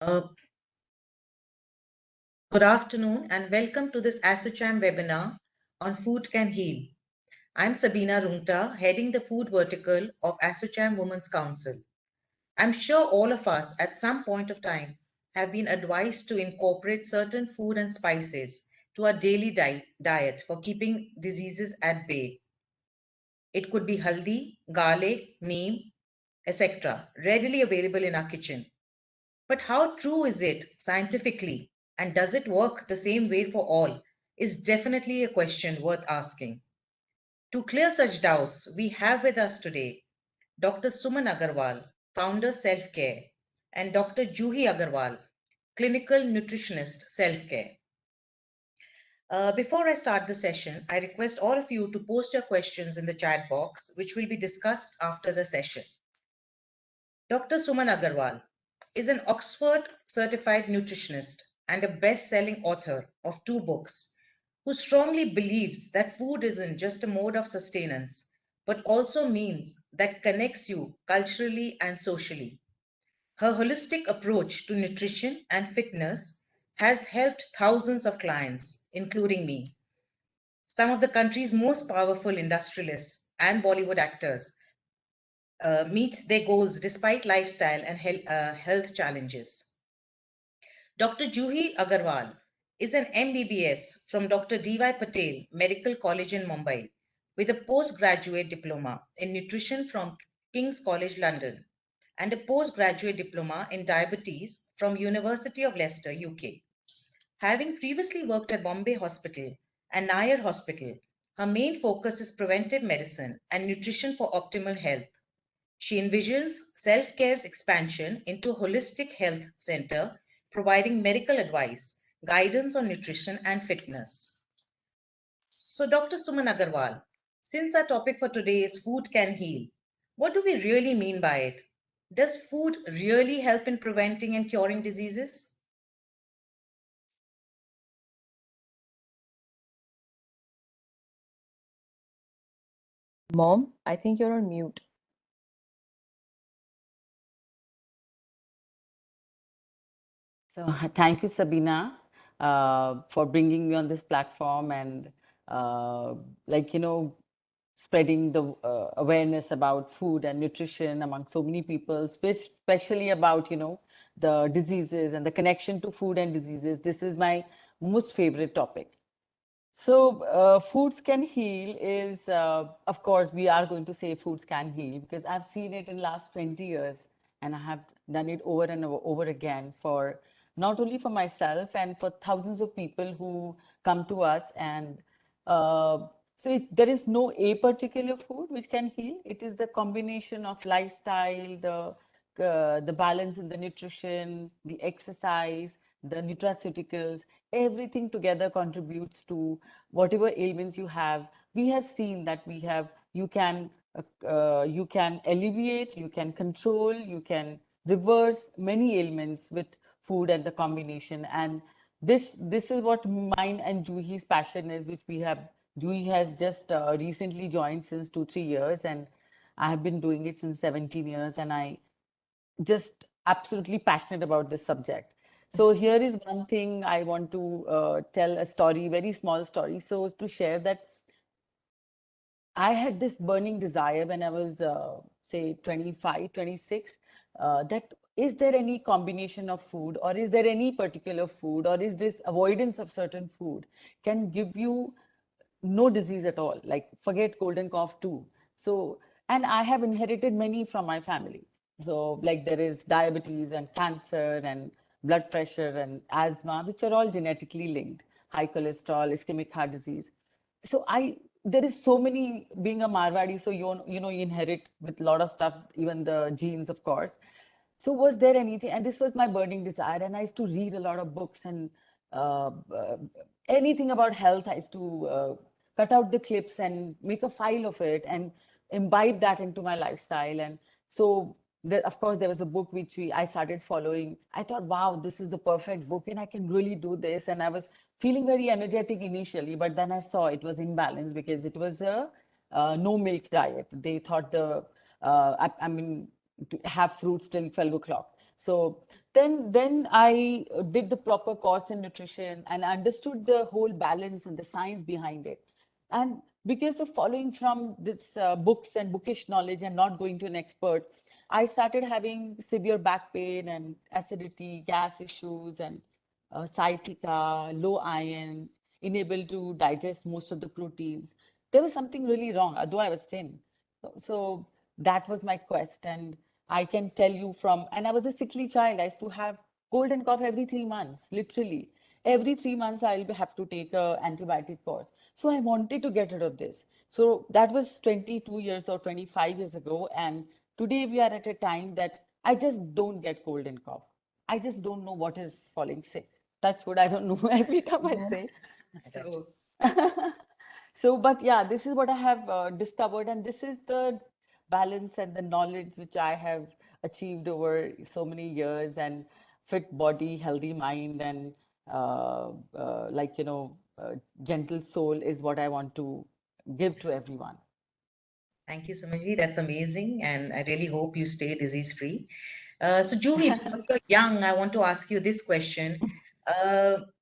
Uh, Good afternoon and welcome to this ASSOCHAM webinar on Food Can Heal. I'm Sabina Rungta, heading the food vertical of ASSOCHAM Women's Council. I'm sure all of us at some point of time have been advised to incorporate certain food and spices to our daily diet for keeping diseases at bay. It could be haldi, garlic, neem, etc., readily available in our kitchen. But how true is it scientifically, and does it work the same way for all, is definitely a question worth asking. To clear such doubts, we have with us today Dr. Suman Agarwal, founder Self Care, and Dr. Juhi Agarwal, clinical nutritionist Self Care. Before I start the session, I request all of you to post your questions in the chat box, which will be discussed after the session. Dr. Suman Agarwal is an Oxford certified nutritionist and a best selling author of 2 books who strongly believes that food isn't just a mode of sustenance, but also means that connects you culturally and socially. Her holistic approach to nutrition and fitness has helped thousands of clients, including me. Some of the country's most powerful industrialists and Bollywood actors meet their goals despite lifestyle and health challenges. Dr. Juhi Agarwal is an MBBS from Dr. D.Y. Patel Medical College in Mumbai with a postgraduate diploma in nutrition from King's College London and a postgraduate diploma in diabetes from University of Leicester, UK. Having previously worked at Bombay Hospital and Nair Hospital, her main focus is preventive medicine and nutrition for optimal health. She envisions Self Care's expansion into a holistic health center, providing medical advice, guidance on nutrition and fitness. So, Dr. Suman Agarwal, since our topic for today is food can heal, what do we really mean by it? Does food really help in preventing and curing diseases? Mom, I think you're on mute. So thank you, Sabina, for bringing me on this platform and like, spreading the awareness about food and nutrition among so many people, especially about, the diseases and the connection to food and diseases. This is my most favorite topic. So foods can heal is, of course, we are going to say foods can heal because I've seen it in last 20 years and I have done it over and over again for not only for myself and for thousands of people who come to us. And there is no a particular food which can heal. It is the combination of lifestyle, the balance in the nutrition, the exercise, the nutraceuticals, everything together contributes to whatever ailments you have. We have seen that you can alleviate, you can control, you can reverse many ailments with food and the combination. And this is what mine and Juhi's passion is, which we have. Juhi has just recently joined since 2-3 years, and I have been doing it since 17 years, and I just absolutely passionate about this subject. So here is one thing I want to tell a story, very small story. So to share that I had this burning desire when I was, say, 25, 26, that is there any combination of food or is there any particular food or is this avoidance of certain food can give you no disease at all, like forget cold and cough too. So, and I have inherited many from my family. So like there is diabetes and cancer and blood pressure and asthma, which are all genetically linked, high cholesterol, ischemic heart disease. So there is so many, being a Marwadi, so you inherit with a lot of stuff, even the genes, of course. So was there anything, and this was my burning desire, and I used to read a lot of books and uh, uh, anything about health. I used to cut out the clips and make a file of it and imbibe that into my lifestyle. And so, of course, there was a book which I started following. I thought, wow, this is the perfect book, and I can really do this. And I was feeling very energetic initially, but then I saw it was imbalanced because it was a no milk diet. They thought I mean, to have fruits till 12 o'clock. So then I did the proper course in nutrition and understood the whole balance and the science behind it. And because of following from this books and bookish knowledge and not going to an expert, I started having severe back pain and acidity, gas issues, and sciatica, low iron, unable to digest most of the proteins. There was something really wrong, although I was thin. So that was my quest. And I can tell you and I was a sickly child. I used to have cold and cough every 3 months, literally. Every 3 months, have to take a antibiotic course. So I wanted to get rid of this. So that was 22 years or 25 years ago. And today we are at a time that I just don't get cold and cough. I just don't know what is falling sick. That's what I don't know every time I Yeah, say. I got you. So, so, but yeah, this is what I have discovered, and this is the balance and the knowledge which I have achieved over so many years, and fit body, healthy mind, and like, gentle soul is what I want to give to everyone. Thank you, Sumanji. That's amazing. And I really hope you stay disease free. So, Juhi, because you're young, I want to ask you this question.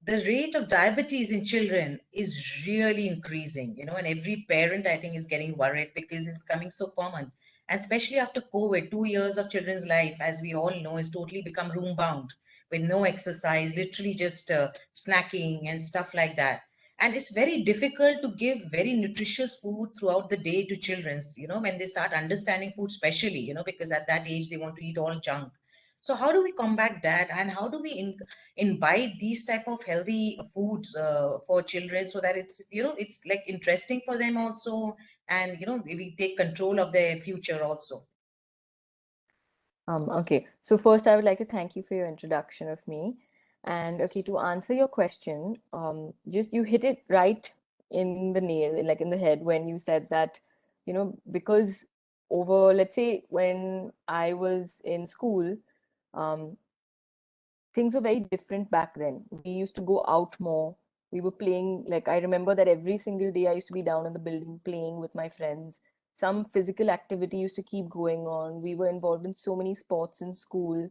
The rate of diabetes in children is really increasing, and every parent, I think, is getting worried because it's becoming so common. And especially after COVID, 2 years of children's life, as we all know, is totally become room bound with no exercise, literally just snacking and stuff like that. And it's very difficult to give very nutritious food throughout the day to children's, when they start understanding food, especially, because at that age they want to eat all junk. So how do we combat that, and how do we invite these type of healthy foods for children, so that it's like interesting for them also, and we take control of their future also. Okay, so first I would like to thank you for your introduction of me. And okay, to answer your question, just you hit it right in the nail, like in the head, when you said that, because over, let's say, when I was in school, um, things were very different back then. We used to go out more. We were playing, like, I remember that every single day I used to be down in the building playing with my friends. Some physical activity used to keep going on. We were involved in so many sports in school.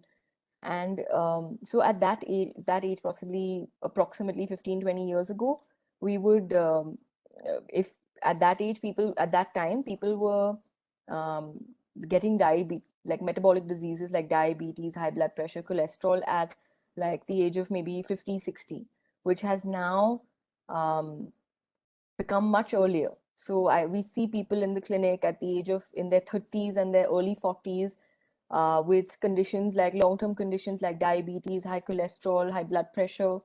And so at that age, possibly approximately 15, 20 years ago, we would, if at that age, at that time, people were getting diabetes, like metabolic diseases like diabetes, high blood pressure, cholesterol at like the age of maybe 50, 60, which has now um, become much earlier. So we see people in the clinic at the age of in their 30s and their early 40s with conditions like long-term conditions like diabetes, high cholesterol, high blood pressure,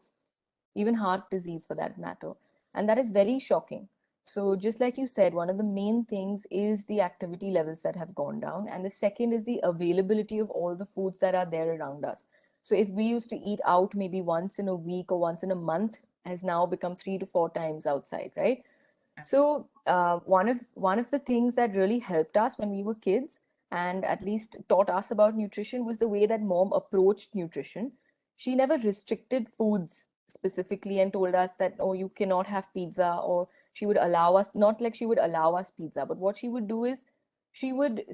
even heart disease for that matter. And that is very shocking. So just like you said, one of the main things is the activity levels that have gone down. And the second is the availability of all the foods that are there around us. So if we used to eat out maybe once in a week or once in a month, has now become 3 to 4 times outside, right? So one of the things that really helped us when we were kids and at least taught us about nutrition was the way that mom approached nutrition. She never restricted foods specifically and told us that, oh, you cannot have pizza, or she would allow us, not like she would allow us pizza, but what she would do is she would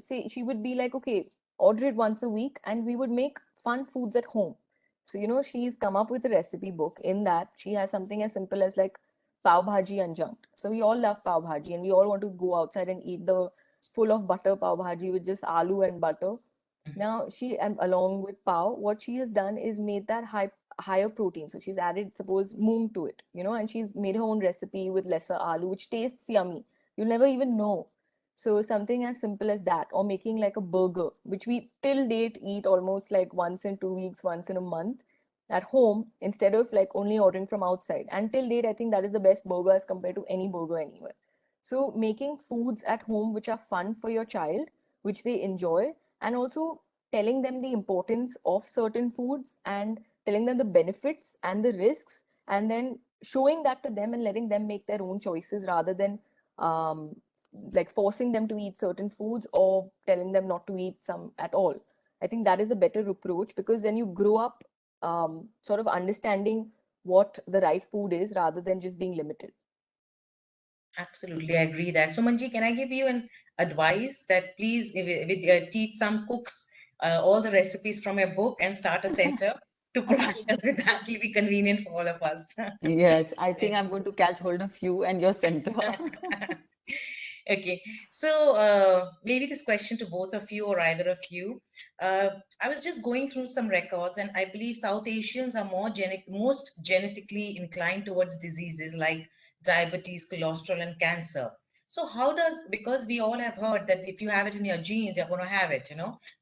be like, okay, order it once a week and we would make fun foods at home. So, she's come up with a recipe book. In that, she has something as simple as like pav bhaji unjunked. So we all love pav bhaji and we all want to go outside and eat the full of butter pav bhaji with just aloo and butter. Now she, and along with pav, what she has done is made that higher protein. So she's added, suppose, moong to it, and she's made her own recipe with lesser aloo, which tastes yummy. You'll never even know. So something as simple as that, or making like a burger, which we till date eat almost like once in 2 weeks, once in a month at home instead of like only ordering from outside. And till date, I think that is the best burger as compared to any burger anywhere. So making foods at home which are fun for your child, which they enjoy, and also telling them the importance of certain foods and telling them the benefits and the risks, and then showing that to them and letting them make their own choices rather than um, like forcing them to eat certain foods or telling them not to eat some at all. I think that is a better approach, because then you grow up sort of understanding what the right food is rather than just being limited. Absolutely, I agree that. So, Manji, can I give you an advice that please teach some cooks all the recipes from your book and start a center to provide us with that. Will be convenient for all of us. Yes, I think I'm going to catch hold of you and your center. Okay, so maybe this question to both of you or either of you. I was just going through some records, and I believe South Asians are most genetically inclined towards diseases like diabetes, cholesterol, and cancer. So how does, because we all have heard that if you have it in your genes, you're going to have it,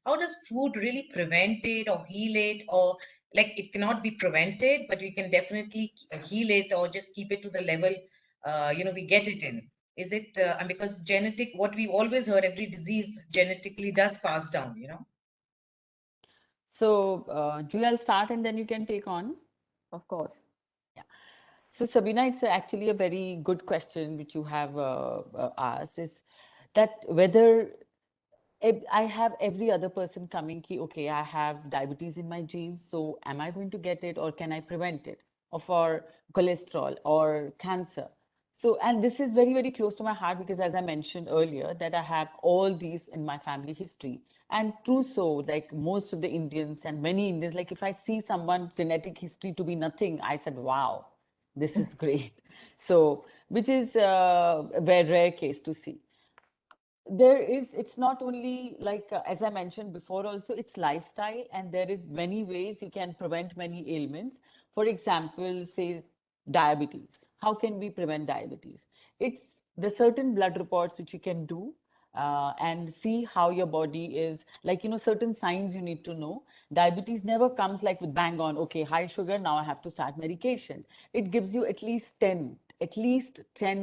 how does food really prevent it or heal it, or like it cannot be prevented, but we can definitely heal it or just keep it to the level, we get it in? Is it and because genetic, what we've always heard, every disease genetically does pass down? So, Julia, I'll start and then you can take on. Of course. Yeah. So, Sabina, it's actually a very good question which you have asked, is that whether I have every other person coming ki, okay, I have diabetes in my genes, so am I going to get it or can I prevent it? Or for cholesterol or cancer. So, and this is very, very close to my heart because as I mentioned earlier, that I have all these in my family history. And true so, like most of the Indians and many Indians, like if I see someone's genetic history to be nothing, I said, wow, this is great. So, which is a very rare case to see. It's not only like, as I mentioned before also, it's lifestyle, and there is many ways you can prevent many ailments. For example, say diabetes. How can we prevent diabetes? It's the certain blood reports which you can do and see how your body is, like, certain signs you need to know. Diabetes never comes like with bang on, okay, high sugar, now I have to start medication. It gives you at least 10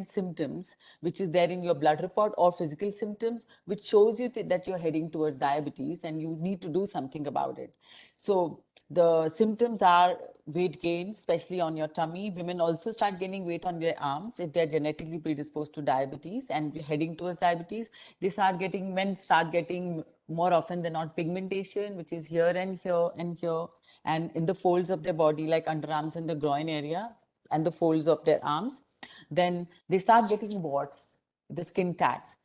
symptoms which is there in your blood report or physical symptoms which shows you that you're heading towards diabetes and you need to do something about it. So the symptoms are weight gain, especially on your tummy. Women also start gaining weight on their arms if they're genetically predisposed to diabetes and heading towards diabetes. Men start getting more often than not pigmentation, which is here and here and here, and in the folds of their body, like underarms and the groin area and the folds of their arms. Then they start getting warts, the skin tags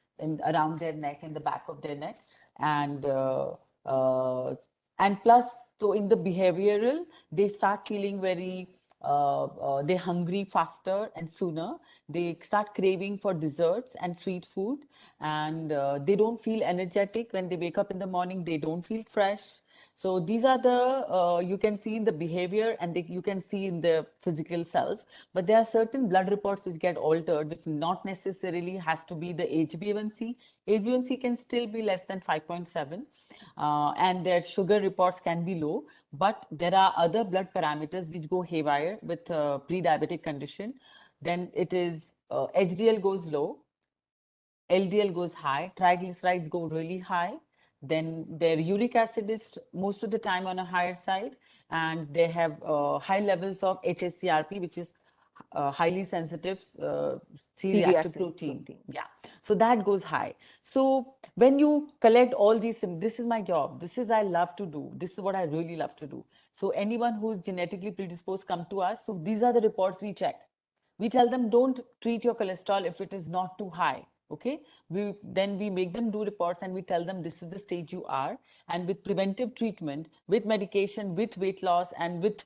around their neck and the back of their neck. And uh, and plus, so in the behavioral, they start feeling very they're hungry faster and sooner. They start craving for desserts and sweet food, and they don't feel energetic when they wake up in the morning. They don't feel fresh. So these are the you can see in the behavior and you can see in the physical self. But there are certain blood reports which get altered, which not necessarily has to be the HbA1c. HbA1c can still be less than 5.7, and their sugar reports can be low. But there are other blood parameters which go haywire with pre-diabetic condition. Then it is HDL goes low, LDL goes high, triglycerides go really high, then their uric acid is most of the time on a higher side, and they have high levels of HSCRP, which is highly sensitive C-reactive protein. Yeah, so that goes high. So when you collect all these, this is my job. This is I love to do. This is what I really love to do. So anyone who is genetically predisposed come to us. So these are the reports we check. We tell them don't treat your cholesterol if it is not too high. Okay, then we make them do reports and we tell them this is the stage you are, and with preventive treatment, with medication, with weight loss, and with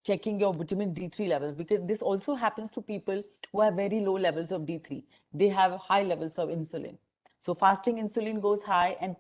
checking your vitamin D3 levels, because this also happens to people who have very low levels of D3. They have high levels of insulin. So fasting insulin goes high and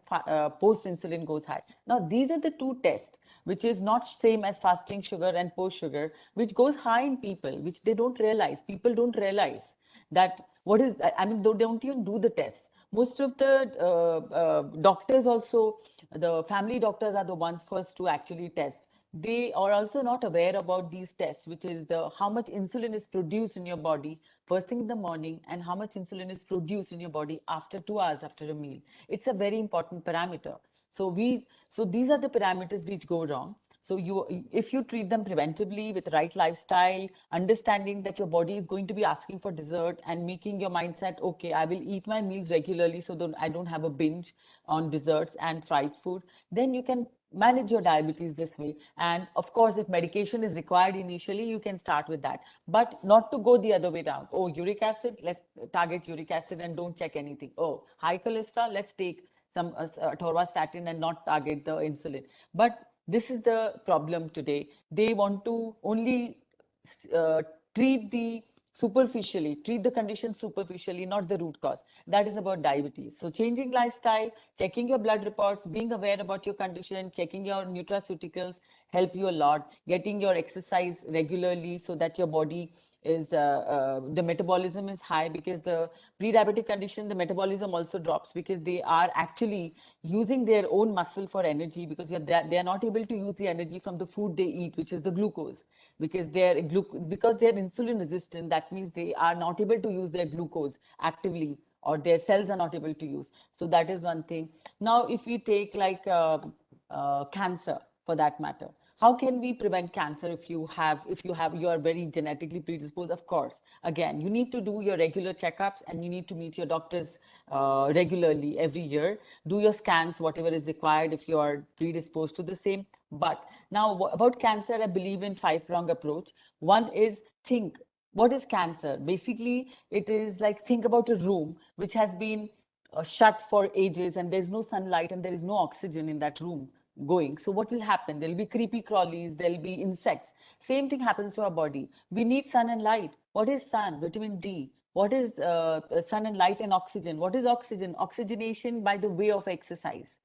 post insulin goes high. Now these are the two tests which is not same as fasting sugar and post sugar, which goes high in people, which they don't realize. People don't realize that what is, I mean, they don't even do the tests. Most of the doctors also, the family doctors are the ones first to actually test. They are also not aware about these tests, which is the how much insulin is produced in your body first thing in the morning and how much insulin is produced in your body after 2 hours after a meal. It's a very important parameter. So these are the parameters which go wrong. So if you treat them preventively with right lifestyle, understanding that your body is going to be asking for dessert and making your mindset, okay, I will eat my meals regularly so that I don't have a binge on desserts and fried food, then you can manage your diabetes this way. And of course, if medication is required initially, you can start with that, but not to go the other way down. Oh, uric acid, let's target uric acid and don't check anything. Oh, high cholesterol, let's take some atorvastatin and not target the insulin. But this is the problem today. They want to only uh, treat the superficially, treat the condition superficially, not the root cause. That is about diabetes. So changing lifestyle, checking your blood reports, being aware about your condition, checking your nutraceuticals help you a lot. Getting your exercise regularly so that your body is the metabolism is high, because the pre-diabetic condition, the metabolism also drops because they are actually using their own muscle for energy, because they are not able to use the energy from the food they eat, which is the glucose, because they're insulin resistant. That means they are not able to use their glucose actively, or their cells are not able to use. So that is one thing. Now, if we take like cancer for that matter, how can we prevent cancer if you are very genetically predisposed? Of course, again, you need to do your regular checkups, and you need to meet your doctors regularly every year. Do your scans, whatever is required if you are predisposed to the same. But now about cancer, I believe in 5-prong approach. One is think. What is cancer? Basically, it is like, think about a room which has been shut for ages, and there's no sunlight and there is no oxygen in that room going. So what will happen? There'll be creepy crawlies, there'll be insects. Same thing happens to our body. We need sun and light. What is sun? Vitamin D. What is sun and light and oxygen? What is oxygen? Oxygenation by the way of exercise.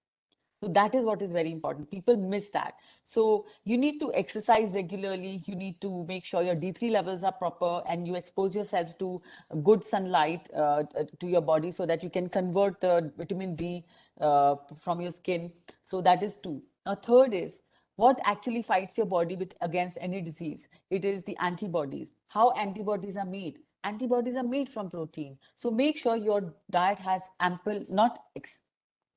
So that is what is very important. People miss that. So you need to exercise regularly. You need to make sure your D3 levels are proper, and you expose yourself to good sunlight to your body, so that you can convert the vitamin D from your skin. So that is 2. Now, third is, what actually fights your body against any disease? It is the antibodies. How antibodies are made? Antibodies are made from protein. So make sure your diet has ample, not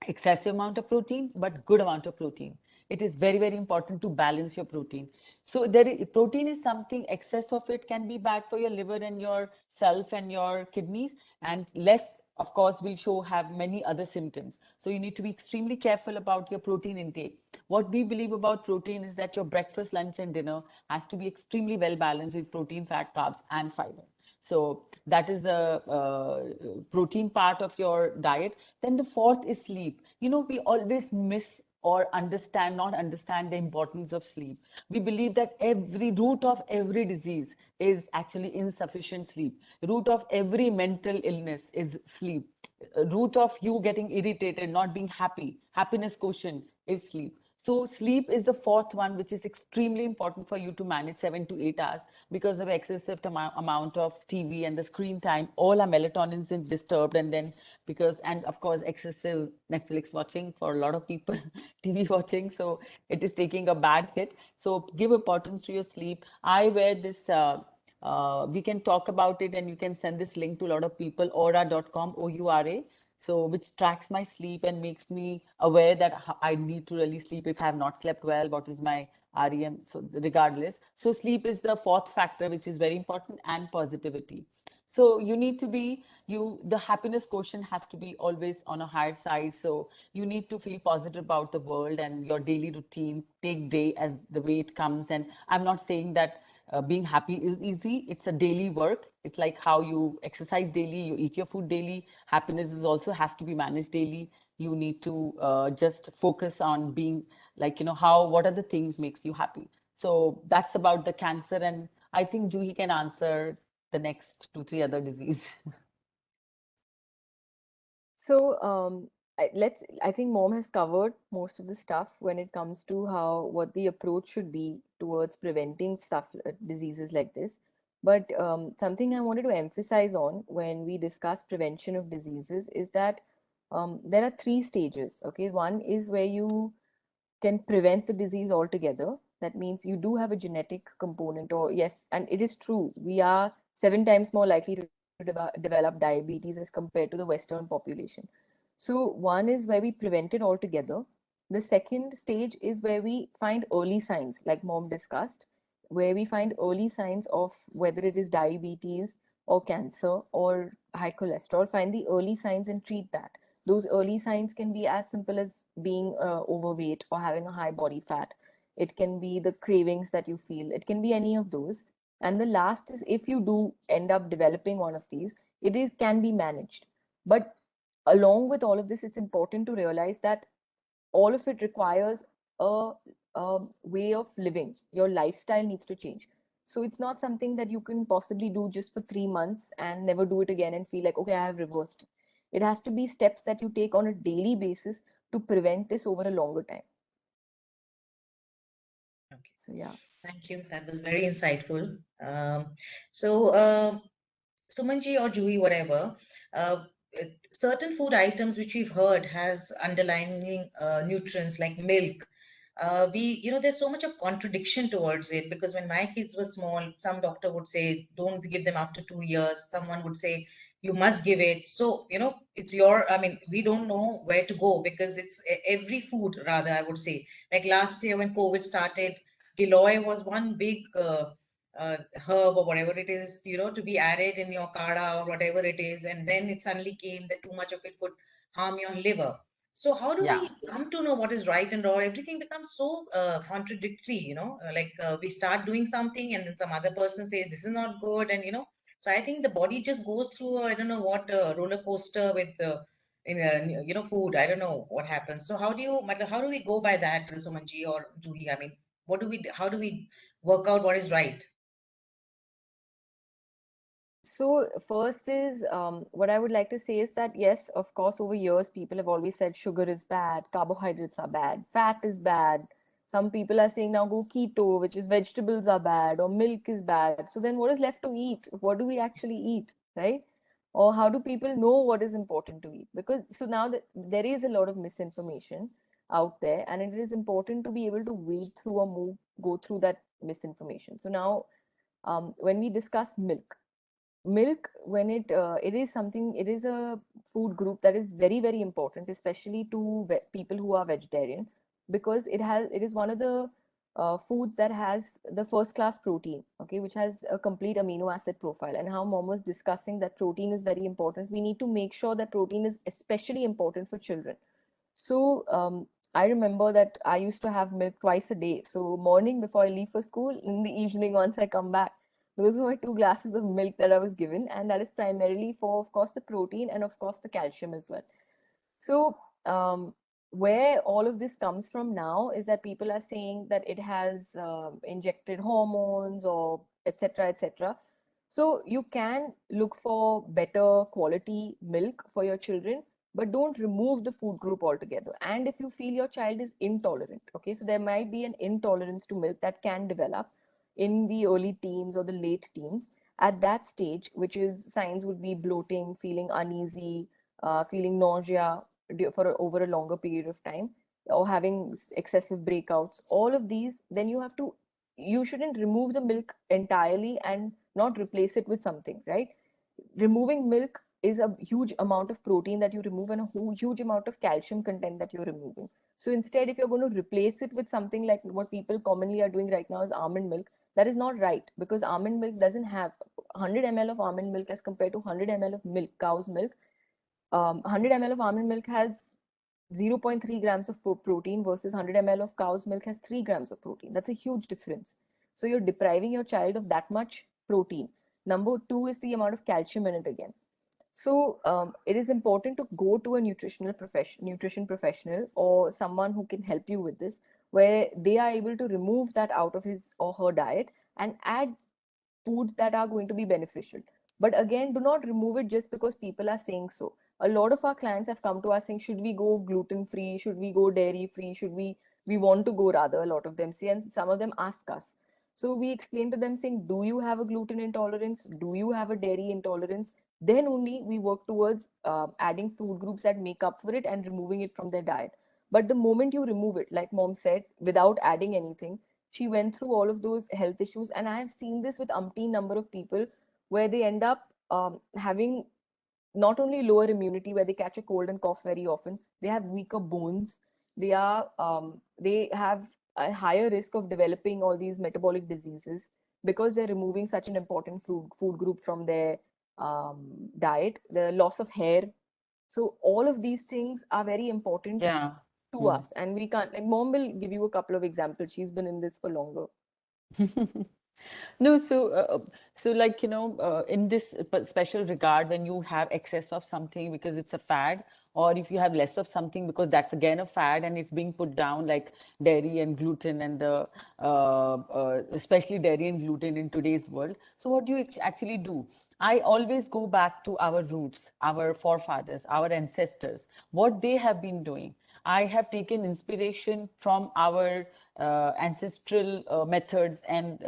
excessive amount of protein, but good amount of protein. It is very, very important to balance your protein. So protein is something, excess of it can be bad for your liver and your self and your kidneys, and less, of course, will have many other symptoms. So you need to be extremely careful about your protein intake. What we believe about protein is that your breakfast, lunch, and dinner has to be extremely well balanced with protein, fat, carbs, and fiber. So that is the protein part of your diet. Then the fourth is sleep. We always miss or not understand the importance of sleep. We believe that every root of every disease is actually insufficient sleep. Root of every mental illness is sleep. Root of you getting irritated, not being happy, happiness quotient is sleep. So sleep is the fourth one, which is extremely important for you to manage 7 to 8 hours, because of excessive amount of TV and the screen time. All our melatonin is disturbed, and then and of course, excessive Netflix watching for a lot of people, TV watching. So it is taking a bad hit. So give importance to your sleep. I wear this. We can talk about it, and you can send this link to a lot of people. Oura.com, OURA. So which tracks my sleep and makes me aware that I need to really sleep if I have not slept well. What is my REM? So regardless. So sleep is the fourth factor, which is very important, and positivity. So you need to be, the happiness quotient has to be always on a higher side. So you need to feel positive about the world and your daily routine. Take day as the way it comes. And I'm not saying that being happy is easy. It's a daily work. It's like how you exercise daily, you eat your food daily. Happiness is also has to be managed daily. You need to just focus on being like, what are the things makes you happy. So that's about the cancer. And I think Juhi can answer the next 2, 3 other disease. So I think Mom has covered most of the stuff when it comes to what the approach should be towards preventing diseases like this. But something I wanted to emphasize on when we discuss prevention of diseases is that there are 3 stages. Okay, one is where you can prevent the disease altogether. That means you do have a genetic component, or yes, and it is true, we are 7 times more likely to develop diabetes as compared to the Western population. So one is where we prevent it altogether. The second stage is where we find early signs, like Mom discussed, where we find early signs of whether it is diabetes or cancer or high cholesterol, find the early signs and treat that. Those early signs can be as simple as being overweight or having a high body fat. It can be the cravings that you feel. It can be any of those. And the last is, if you do end up developing one of these, can be managed. But along with all of this, it's important to realize that all of it requires a, a way of living. Your lifestyle needs to change. So it's not something that you can possibly do just for 3 months and never do it again and feel like, okay, I have reversed it. It has to be steps that you take on a daily basis to prevent this over a longer time. Okay. So yeah. Thank you. That was very insightful. Sumanji or Juhi, whatever, uh, certain food items which we've heard has underlying nutrients like milk. There's so much of contradiction towards it, because when my kids were small, some doctor would say, don't give them after 2 years. Someone would say, you must give it. So, we don't know where to go, because it's every food, rather, I would say. Like last year when COVID started, Giloy was one big herb or whatever it is, to be added in your kada or whatever it is. And then it suddenly came that too much of it could harm your liver. So how do Yeah. we come to know what is right and wrong? Everything becomes so contradictory, we start doing something and then some other person says this is not good, and so I think the body just goes through I don't know what roller coaster with food. I don't know what happens. So how do we go by that, Sumanji or Juhi? I mean, how do we work out what is right? So first is what I would like to say is that yes, of course, over years people have always said sugar is bad, carbohydrates are bad, fat is bad. Some people are saying now go keto, which is vegetables are bad, or milk is bad. So then what is left to eat? What do we actually eat, right? Or how do people know what is important to eat? Because so now that there is a lot of misinformation out there, and it is important to be able to wade through or go through that misinformation. So now, when we discuss milk, when it is something, it is a food group that is very, very important, especially to people who are vegetarian, because it is one of the foods that has the first class protein, okay, which has a complete amino acid profile. And how mom was discussing that protein is very important, we need to make sure that protein is especially important for children. So I remember that I used to have milk twice a day. So morning before I leave for school, in the evening once I come back, those were my 2 glasses of milk that I was given, and that is primarily for, of course, the protein and of course the calcium as well. So where all of this comes from now is that people are saying that it has injected hormones or etc. etc. So you can look for better quality milk for your children, but don't remove the food group altogether. And if you feel your child is intolerant, okay, so there might be an intolerance to milk that can develop in the early teens or the late teens. At that stage, which is signs would be bloating, feeling uneasy, feeling nausea for over a longer period of time, or having excessive breakouts, all of these, then you shouldn't remove the milk entirely and not replace it with something, right? Removing milk is a huge amount of protein that you remove and a huge amount of calcium content that you're removing. So instead, if you're going to replace it with something like what people commonly are doing right now is almond milk, that is not right, because almond milk doesn't have 100 ml of almond milk as compared to 100 ml of milk, cow's milk. 100 ml of almond milk has 0.3 grams of protein versus 100 ml of cow's milk has 3 grams of protein. That's a huge difference. So you're depriving your child of that much protein. Number two is the amount of calcium in it again. So it is important to go to a nutrition professional or someone who can help you with this, where they are able to remove that out of his or her diet and add foods that are going to be beneficial. But again, do not remove it just because people are saying so. A lot of our clients have come to us saying, should we go gluten free? Should we go dairy free? We want to go, rather, a lot of them say, and some of them ask us. So we explain to them saying, do you have a gluten intolerance? Do you have a dairy intolerance? Then only we work towards adding food groups that make up for it and removing it from their diet. But the moment you remove it, like mom said, without adding anything, she went through all of those health issues. And I have seen this with umpteen number of people, where they end up having not only lower immunity, where they catch a cold and cough very often, they have weaker bones, they have a higher risk of developing all these metabolic diseases, because they're removing such an important food group from their diet. The loss of hair. So all of these things are very important Yeah. to us, and we can't, like, mom will give you a couple of examples, she's been in this for longer. No, so like, in this special regard, when you have excess of something because it's a fad, or if you have less of something, because that's again a fad and it's being put down, like dairy and gluten and the especially dairy and gluten in today's world. So what do you actually do? I always go back to our roots, our forefathers, our ancestors, what they have been doing. I have taken inspiration from our ancestral methods, and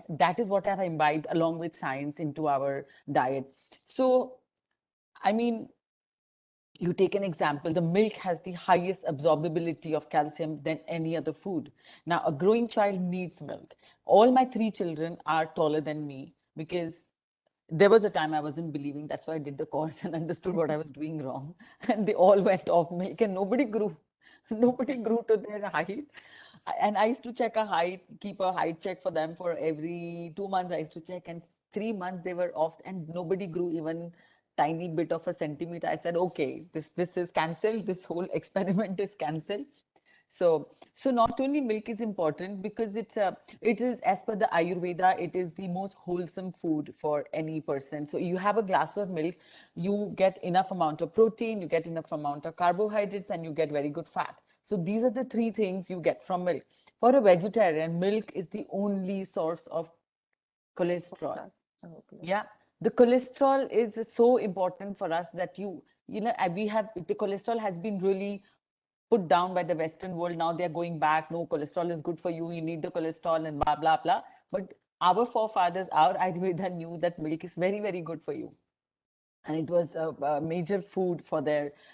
that is what I've imbibed along with science into our diet. So, I mean, you take an example, the milk has the highest absorbability of calcium than any other food. Now, a growing child needs milk. All my 3 children are taller than me because there was a time I wasn't believing. That's why I did the course and understood what I was doing wrong. And they all went off milk and nobody grew. Nobody grew to their height. And I used to check a height, keep a height check for them for every 2 months. I used to check, and 3 months they were off, and nobody grew even tiny bit of a centimeter. I said, okay, this is cancelled. This whole experiment is cancelled. So not only milk is important because it is, as per the Ayurveda, it is the most wholesome food for any person. So you have a glass of milk, you get enough amount of protein, you get enough amount of carbohydrates, and you get very good fat. So these are the 3 things you get from milk. For a vegetarian, milk is the only source of cholesterol. Okay. Yeah, the cholesterol is so important for us that we have, the cholesterol has been really put down by the Western world. Now they're going back. No, cholesterol is good for you. You need the cholesterol and blah, blah, blah. But our forefathers, our Ayurveda knew that milk is very, very good for you. And it was a major food for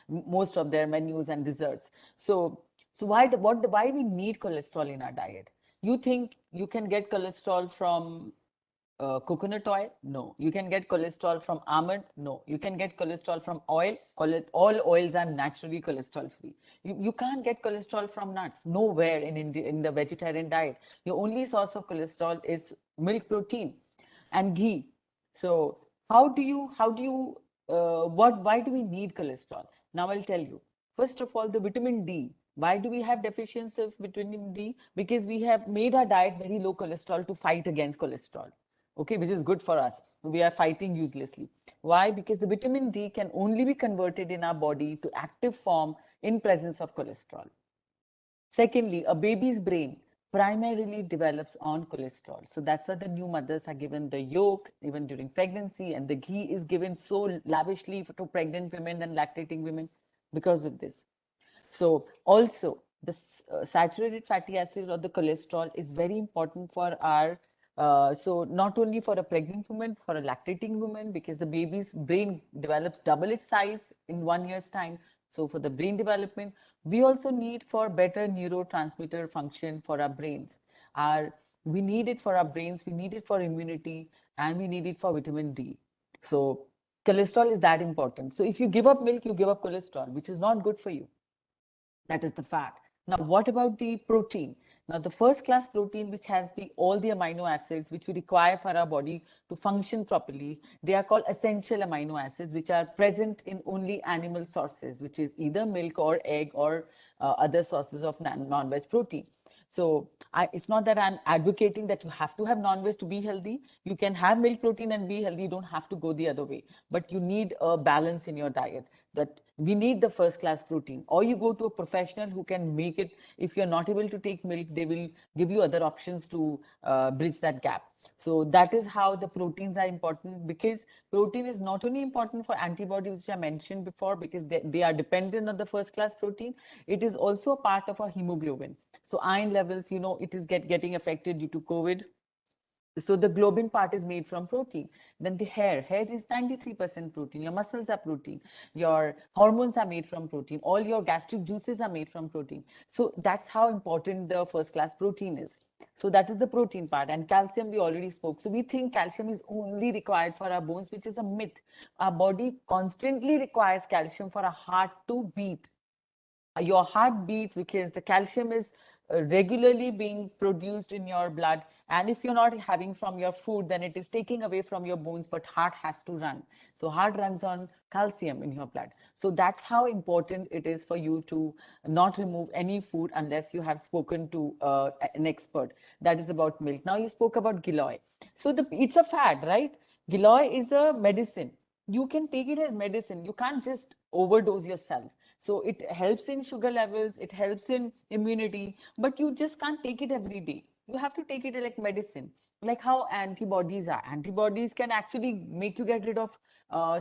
most of their menus and desserts. So why we need cholesterol in our diet? You think you can get cholesterol from coconut oil? No. You can get cholesterol from almond? No. You can get cholesterol from oil? All oils are naturally cholesterol free. You can't get cholesterol from nuts. Nowhere in India, in the vegetarian diet. Your only source of cholesterol is milk protein and ghee. So why do we need cholesterol? Now I'll tell you. First of all, the vitamin D. Why do we have deficiency of vitamin D? Because we have made our diet very low cholesterol to fight against cholesterol. Okay, which is good for us. We are fighting uselessly. Why? Because the vitamin D can only be converted in our body to active form in presence of cholesterol. Secondly, a baby's brain primarily develops on cholesterol. So that's why the new mothers are given the yolk even during pregnancy, and the ghee is given so lavishly to pregnant women and lactating women because of this. So also the saturated fatty acids or the cholesterol is very important for our so not only for a pregnant woman, for a lactating woman, because the baby's brain develops double its size in 1 year's time. So for the brain development, we also need for better neurotransmitter function for our brains. We need it for our brains, we need it for immunity, and we need it for vitamin D. So cholesterol is that important. So if you give up milk, you give up cholesterol, which is not good for you. That is the fat. Now, what about the protein? Now, the first class protein, which has all the amino acids which we require for our body to function properly, they are called essential amino acids, which are present in only animal sources, which is either milk or egg or other sources of non-veg protein. So it's not that I'm advocating that you have to have non-veg to be healthy. You can have milk protein and be healthy. You don't have to go the other way. But you need a balance in your diet. That we need the first class protein. Or you go to a professional who can make it. If you're not able to take milk, they will give you other options to bridge that gap. So that is how the proteins are important, because protein is not only important for antibodies, which I mentioned before, because they are dependent on the first class protein. It is also a part of our hemoglobin. So iron levels, it is getting affected due to COVID. So the globin part is made from protein. Then the hair is 93% protein. Your muscles are protein. Your hormones are made from protein. All your gastric juices are made from protein. So that's how important the first class protein is. So that is the protein part. And calcium, we already spoke. So we think calcium is only required for our bones, which is a myth. Our body constantly requires calcium for our heart to beat. Your heart beats because the calcium is regularly being produced in your blood, and if you're not having from your food, then it is taking away from your bones, but heart has to run. So heart runs on calcium in your blood. So that's how important it is for you to not remove any food unless you have spoken to an expert. That is about milk. Now you spoke about giloy. So it's a fad, right? Giloy is a medicine. You can take it as medicine. You can't just overdose yourself. So it helps in sugar levels, it helps in immunity, but you just can't take it every day. You have to take it like medicine, like how antibodies are. Antibodies can actually make you get rid of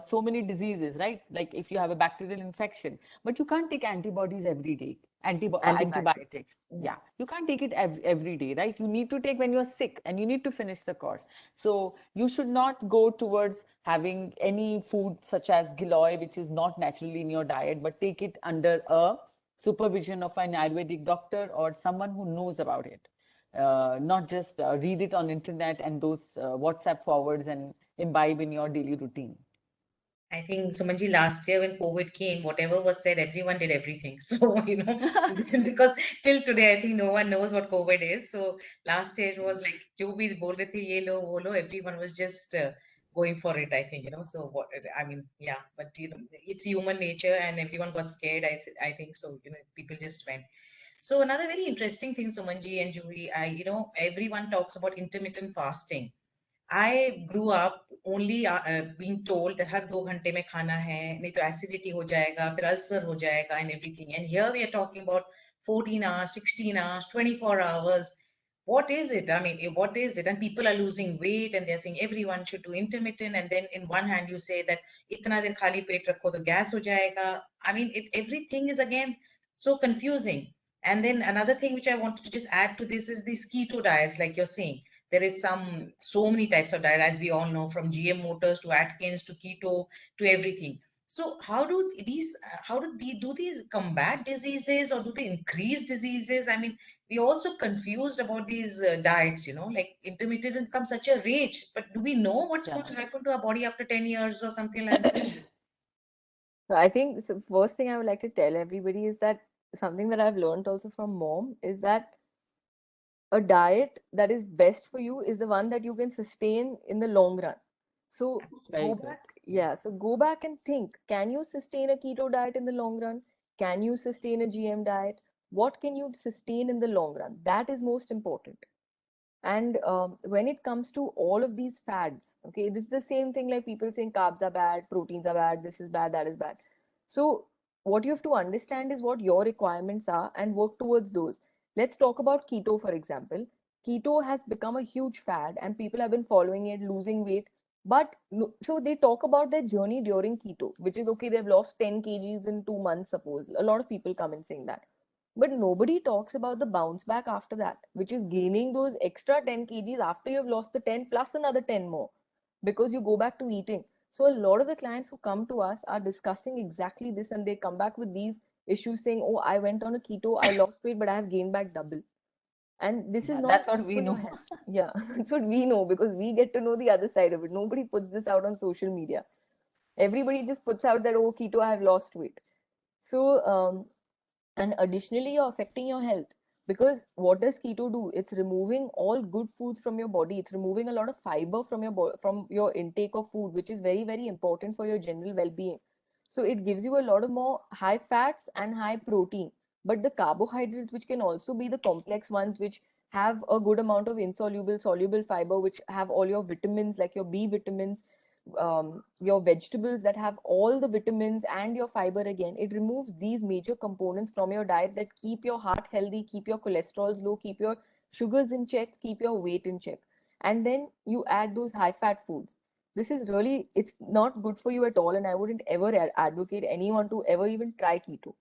so many diseases, right? Like if you have a bacterial infection, but you can't take antibodies every day. Antibiotics. Yeah, you can't take it every day, right? You need to take when you're sick and you need to finish the course. So you should not go towards having any food such as giloy, which is not naturally in your diet, but take it under a supervision of an Ayurvedic doctor or someone who knows about it. Not just read it on internet and those WhatsApp forwards and imbibe in your daily routine. I think, Sumanji, last year when COVID came, whatever was said, everyone did everything. So, because till today, I think no one knows what COVID is. So last year it was like, जो भी बोल रहे थे, ये लो, वो लो, everyone was just going for it, I think, So what, I mean, yeah, but it's human nature and everyone got scared. I think so, people just went. So another very interesting thing, Sumanji and Juhi, everyone talks about intermittent fasting. I grew up only being told that हर 2 घंटे में खाना है, नहीं तो acidity हो जाएगा, फिर ulcer हो जाएगा and everything. And here we are talking about 14 hours, 16 hours, 24 hours. What is it? I mean, what is it? And people are losing weight and they're saying everyone should do intermittent. And then in one hand you say that इतना देर खाली पेट रखो तो gas हो जाएगा. I mean, everything is again so confusing. And then another thing which I wanted to just add to this is these keto diets, like you're saying. There is so many types of diet, as we all know, from GM Motors to Atkins to keto to everything. So do these combat diseases or do they increase diseases? I mean, we're also confused about these diets, like intermittent becomes such a rage, but do we know what's going to happen to our body after 10 years or something like that? So I think the first thing I would like to tell everybody is that something that I've learned also from mom is that a diet that is best for you is the one that you can sustain in the long run. So Very good. so go back and think, can you sustain a keto diet in the long run? Can you sustain a GM diet? What can you sustain in the long run? That is most important. And when it comes to all of these fads, okay, this is the same thing like people saying carbs are bad, proteins are bad, this is bad, that is bad. So what you have to understand is what your requirements are and work towards those. Let's talk about keto, for example. Keto has become a huge fad and people have been following it, losing weight. But so they talk about their journey during keto, which is okay, they've lost 10 kgs in 2 months, suppose. A lot of people come in saying that. But nobody talks about the bounce back after that, which is gaining those extra 10 kgs after you've lost the 10 plus another 10 more because you go back to eating. So a lot of the clients who come to us are discussing exactly this and they come back with these issues saying, oh, I went on a keto, I lost weight, but I have gained back double. And this is not That's what good we for your know. health. Yeah, that's what we know because we get to know the other side of it. Nobody puts this out on social media. Everybody just puts out that, oh, keto, I have lost weight. So, and additionally, you're affecting your health because what does keto do? It's removing all good foods from your body. It's removing a lot of fiber from from your intake of food, which is very, very important for your general well-being. So it gives you a lot of more high fats and high protein. But the carbohydrates, which can also be the complex ones, which have a good amount of insoluble, soluble fiber, which have all your vitamins, like your B vitamins, your vegetables that have all the vitamins and your fiber again. It removes these major components from your diet that keep your heart healthy, keep your cholesterols low, keep your sugars in check, keep your weight in check. And then you add those high fat foods. This is really, it's not good for you at all. And I wouldn't ever advocate anyone to ever even try keto.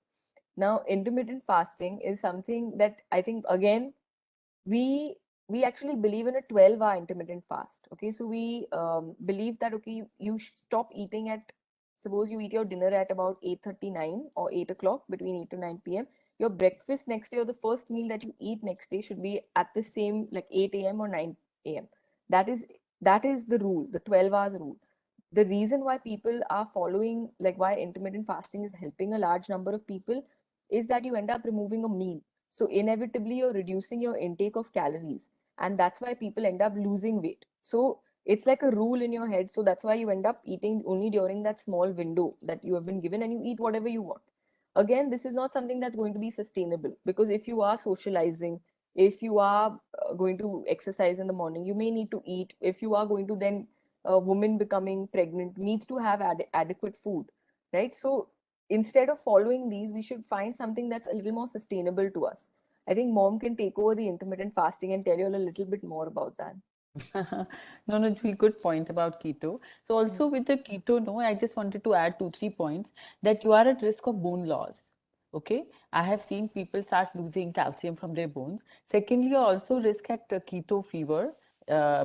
Now, intermittent fasting is something that I think, again, we we actually believe in a 12-hour intermittent fast. Okay, so we believe that okay, you stop eating at, suppose you eat your dinner at about 8:39 or 8 o'clock, between 8 to 9 p.m. Your breakfast next day or the first meal that you eat next day should be at the same, like 8 a.m. or 9 a.m. That is the rule, the 12 hours rule. The reason why people are following, like why intermittent fasting is helping a large number of people, is that you end up removing a meal, so inevitably you're reducing your intake of calories, and that's why people end up losing weight. So it's like a rule in your head, so that's why you end up eating only during that small window that you have been given, and you eat whatever you want. Again, this is not something that's going to be sustainable, because if you are socializing, if you are going to exercise in the morning, you may need to eat. If you are going to then, a woman becoming pregnant needs to have adequate food, right? So instead of following these, we should find something that's a little more sustainable to us. I think mom can take over the intermittent fasting and tell you a little bit more about that. No, no, Jui, good point about keto. So also with the keto, no, I just wanted to add 2, 3 points that you are at risk of bone loss. Okay, I have seen people start losing calcium from their bones. Secondly, you're also risk at keto fever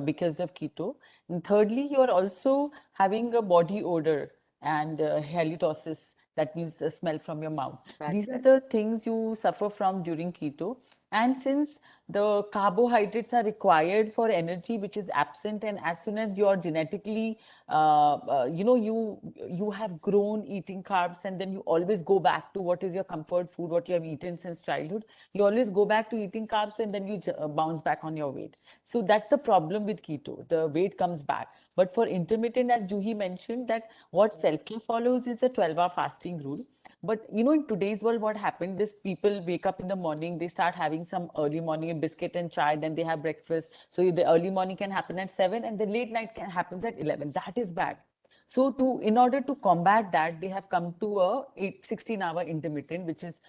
because of keto. And thirdly, you are also having a body odor and halitosis. That means a smell from your mouth. Bad These are breath. the things you suffer from during keto. And since the carbohydrates are required for energy, which is absent, and as soon as you're genetically, you have grown eating carbs, and then you always go back to what is your comfort food, what you have eaten since childhood. You always go back to eating carbs, and then you bounce back on your weight. So that's the problem with keto. The weight comes back. But for intermittent, as Juhi mentioned, that what self-care follows is a 12-hour fasting rule. But in today's world, what happened is people wake up in the morning, they start having some early morning biscuit and chai, then they have breakfast. So the early morning can happen at 7 and the late night can happens at 11. That is bad. So in order to combat that, they have come to a 16-hour intermittent, which is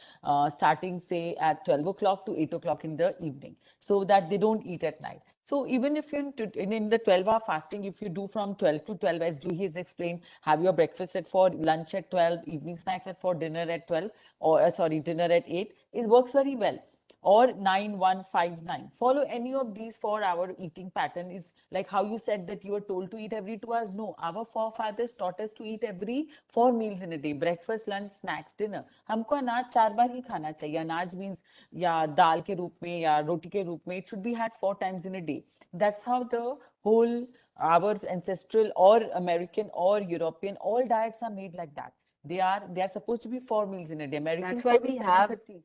starting say at 12 o'clock to 8 o'clock in the evening, so that they don't eat at night. So even if you in the 12-hour fasting, if you do from 12 to 12, as Juhi has explained, have your breakfast at 4, lunch at 12, evening snacks at 4, dinner at 12, or dinner at 8, it works very well. Or 9-1-5-9. Follow any of these 4-hour eating pattern. Is like how you said that you were told to eat every 2 hours. No, our forefathers taught us to eat every 4 meals in a day: breakfast, lunch, snacks, dinner. हमको अनाज 4 बार ही खाना चाहिए. अनाज means या दाल के रूप में या रोटी के रूप में. It should be had 4 times in a day. That's how the whole our ancestral or American or European all diets are made like that. They are supposed to be 4 meals in a day. American That's why food we is have 7:30.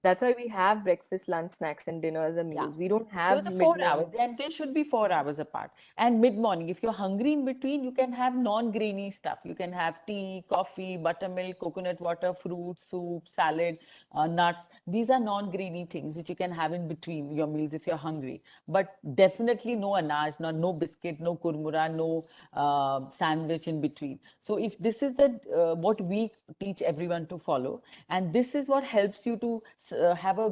That's why we have breakfast, lunch, snacks, and dinner as a Yeah. meals. We don't So have the 4 hours, mid-morning. then they should be 4 hours apart. And mid-morning, if you're hungry in between, you can have non-grainy stuff. You can have tea, coffee, buttermilk, coconut water, fruit, soup, salad, nuts. These are non-grainy things which you can have in between your meals if you're hungry. But definitely no anaj, no biscuit, no kurmura, no sandwich in between. So if this is the what we teach everyone to follow, and this is what helps you to have a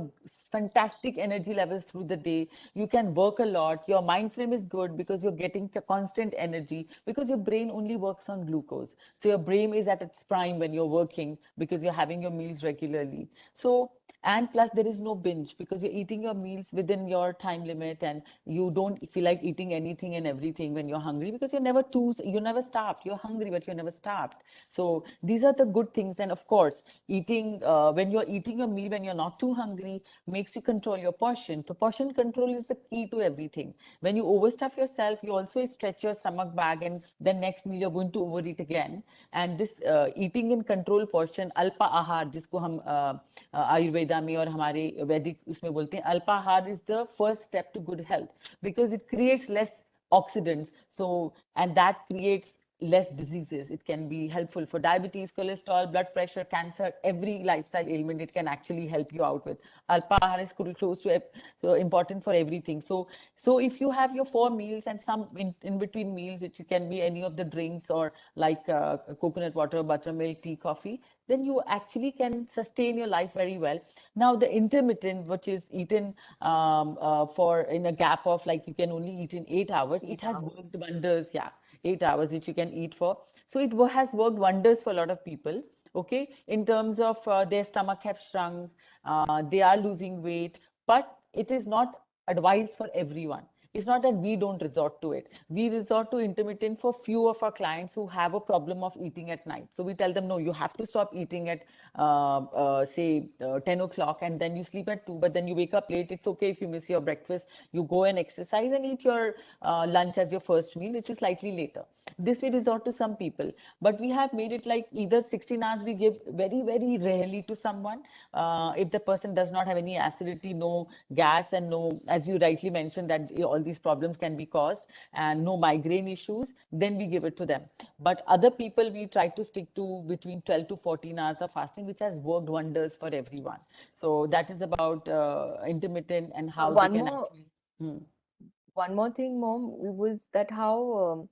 fantastic energy levels through the day. You can work a lot. Your mind frame is good because you're getting constant energy, because your brain only works on glucose. So your brain is at its prime when you're working because you're having your meals regularly. So, and plus there is no binge because you're eating your meals within your time limit, and you don't feel like eating anything and everything when you're hungry, because you're never starved. You're hungry, but you're never starved. So these are the good things. And of course, eating when you're eating your meal when you're not too hungry makes you control your portion. So portion control is the key to everything. When you overstuff yourself, you also stretch your stomach bag, and then next meal you're going to overeat again. And this eating in control portion, Alpa आहार, जिसको हम आयुर्वेदा में और हमारे वैदिक उसमें बोलते हैं, अल्पा आहार is the first step to good health, because it creates less oxidants. So, and that creates less diseases. It can be helpful for diabetes, cholesterol, blood pressure, cancer, every lifestyle ailment it can actually help you out with. Alpahar is close to so important for everything. So if you have your 4 meals and some in between meals, which can be any of the drinks or like coconut water, buttermilk, tea, coffee, then you actually can sustain your life very well. Now the intermittent, which is eaten for in a gap of like you can only eat in 8 hours, it has worked wonders. Yeah, 8 hours which you can eat for. So it has worked wonders for a lot of people. Okay, in terms of their stomach have shrunk, they are losing weight, but it is not advised for everyone. It's not that we don't resort to it. We resort to intermittent for few of our clients who have a problem of eating at night. So we tell them, no, you have to stop eating at say 10 o'clock, and then you sleep at 2, but then you wake up late. It's okay if you miss your breakfast. You go and exercise and eat your lunch as your first meal, which is slightly later. This we resort to some people, but we have made it like either 16 hours we give very, very rarely to someone. If the person does not have any acidity, no gas, and no, as you rightly mentioned, that all these problems can be caused, and no migraine issues, then we give it to them. But other people, we try to stick to between 12 to 14 hours of fasting, which has worked wonders for everyone. So that is about intermittent and how they One can more, actually. Hmm. one more thing, Mom, was that how